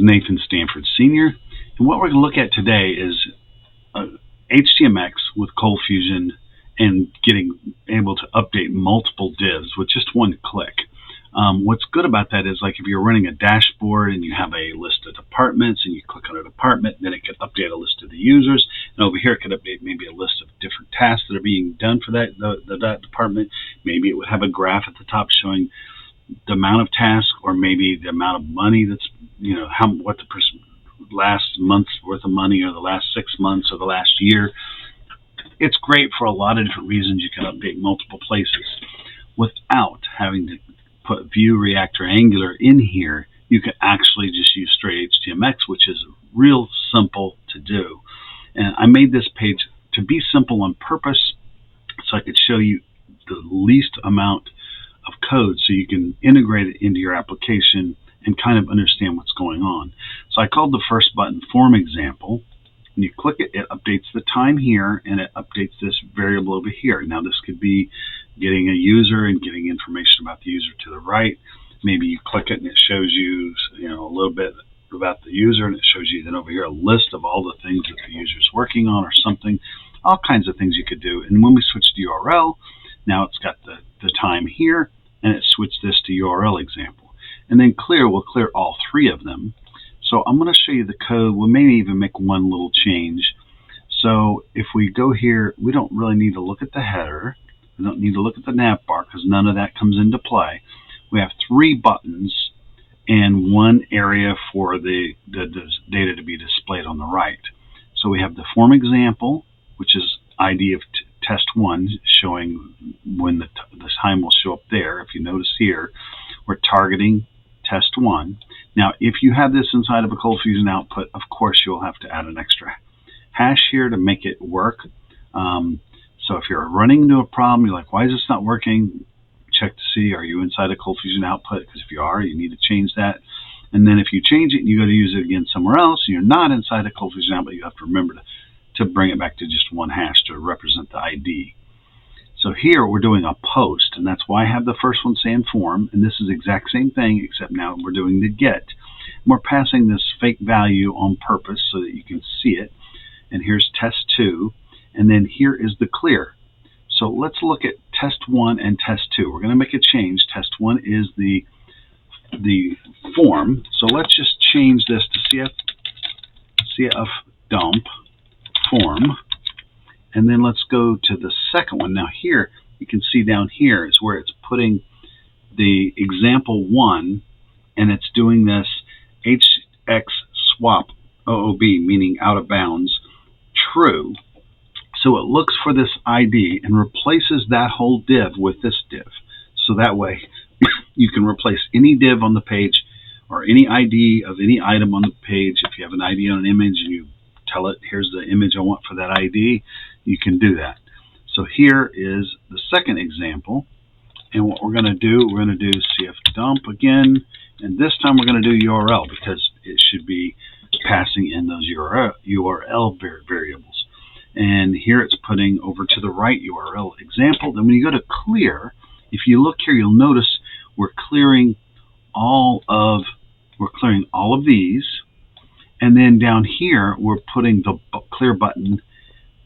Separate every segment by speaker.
Speaker 1: Nathan Stanford Sr., and what we're going to look at today is HTMX with ColdFusion and getting able to update multiple divs with just one click. What's good about that is, like, if you're running a dashboard and you have a list of departments and you click on a department, then it can update a list of the users, and over here it could update maybe a list of different tasks that are being done for that department. Maybe it would have a graph at the top showing the amount of tasks, or maybe the amount of money that's, what the last month's worth of money, or the last 6 months, or the last year. It's great for a lot of different reasons. You can update multiple places without having to put Vue, React, or Angular in here. You can actually just use straight HTMX, which is real simple to do. And I made this page to be simple on purpose so I could show you the least amount of code so you can integrate it into your application and kind of understand what's going on. So I called the first button Form Example. When you click it, it updates the time here, and it updates this variable over here. Now this could be getting a user and getting information about the user to the right. Maybe you click it and it shows you, a little bit about the user, and it shows you then over here a list of all the things that the user is working on or something. All kinds of things you could do. And when we switch to URL, now it's got the time here, and it switched this to URL example. And then clear will clear all three of them. So I'm going to show you the code. We'll maybe even make one little change. So if we go here, we don't really need to look at the header. We don't need to look at the nav bar because none of that comes into play. We have 3 buttons and one area for the data to be displayed on the right. So we have the form example, which is ID of test 1, showing when the time will show up there. If you notice here, we're targeting test 1. Now, if you have this inside of a ColdFusion output, of course you'll have to add an extra hash here to make it work. So if you're running into a problem, you're like, why is this not working? Check to see, are you inside a ColdFusion output? Because if you are, you need to change that. And then if you change it and you go to use it again somewhere else, and you're not inside a ColdFusion output, you have to remember to bring it back to just one hash to represent the ID. So here we're doing a post, and that's why I have the first one saying form, and this is the exact same thing, except now we're doing the get. And we're passing this fake value on purpose so that you can see it. And here's test 2, and then here is the clear. So let's look at test 1 and test 2. We're going to make a change. Test 1 is the form. So let's just change this to CF dump form. And then let's go to the second one. Now here, you can see down here is where it's putting the example 1, and it's doing this HX swap OOB, meaning out of bounds, true. So it looks for this ID and replaces that whole div with this div. So that way you can replace any div on the page or any ID of any item on the page. If you have an ID on an image and you tell it, here's the image I want for that ID, you can do that. So here is the second example. And what we're going to do, we're going to do CF dump again. And this time we're going to do URL because it should be passing in those URL variables. And here it's putting over to the right URL example. Then when you go to clear, if you look here, you'll notice we're clearing all of these. And then down here, we're putting the clear button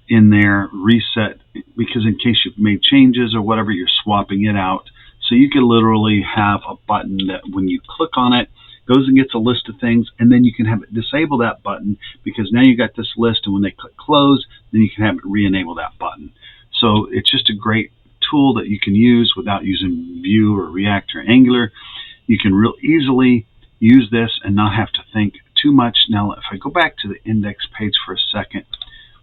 Speaker 1: in there, reset, because in case you've made changes or whatever, you're swapping it out. So you can literally have a button that when you click on it, goes and gets a list of things, and then you can have it disable that button because now you got this list, and when they click close, then you can have it re-enable that button. So it's just a great tool that you can use without using Vue or React or Angular. You can real easily use this and not have to think too much. Now, if I go back to the index page for a second,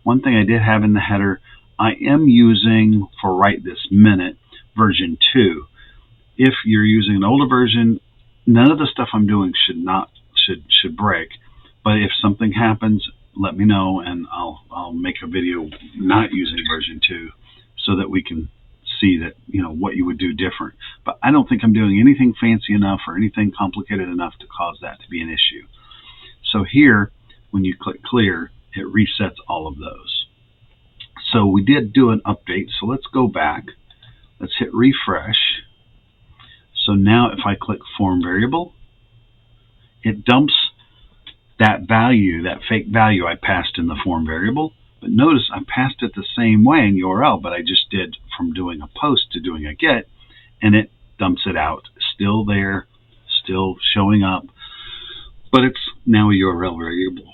Speaker 1: one thing I did have in the header, I am using, for right this minute, version 2. If you're using an older version, none of the stuff I'm doing should break. But if something happens, let me know, and I'll make a video not using version 2 so that we can see that, what you would do different. But I don't think I'm doing anything fancy enough or anything complicated enough to cause that to be an issue. So here, when you click clear, it resets all of those. So we did do an update. So let's go back. Let's hit refresh. So now if I click form variable, it dumps that value, that fake value, I passed in the form variable. But notice I passed it the same way in URL, but I just did from doing a post to doing a get, and it dumps it out. Still there, still showing up, but it's now a URL variable.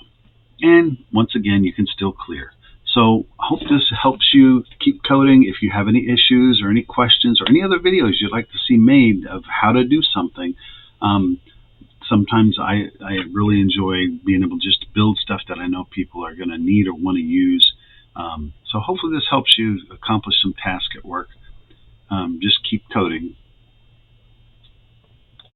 Speaker 1: And once again, you can still clear. So I hope this helps you keep coding. If you have any issues or any questions or any other videos you'd like to see made of how to do something, sometimes I really enjoy being able just to build stuff that I know people are going to need or want to use. So hopefully this helps you accomplish some task at work. Just keep coding.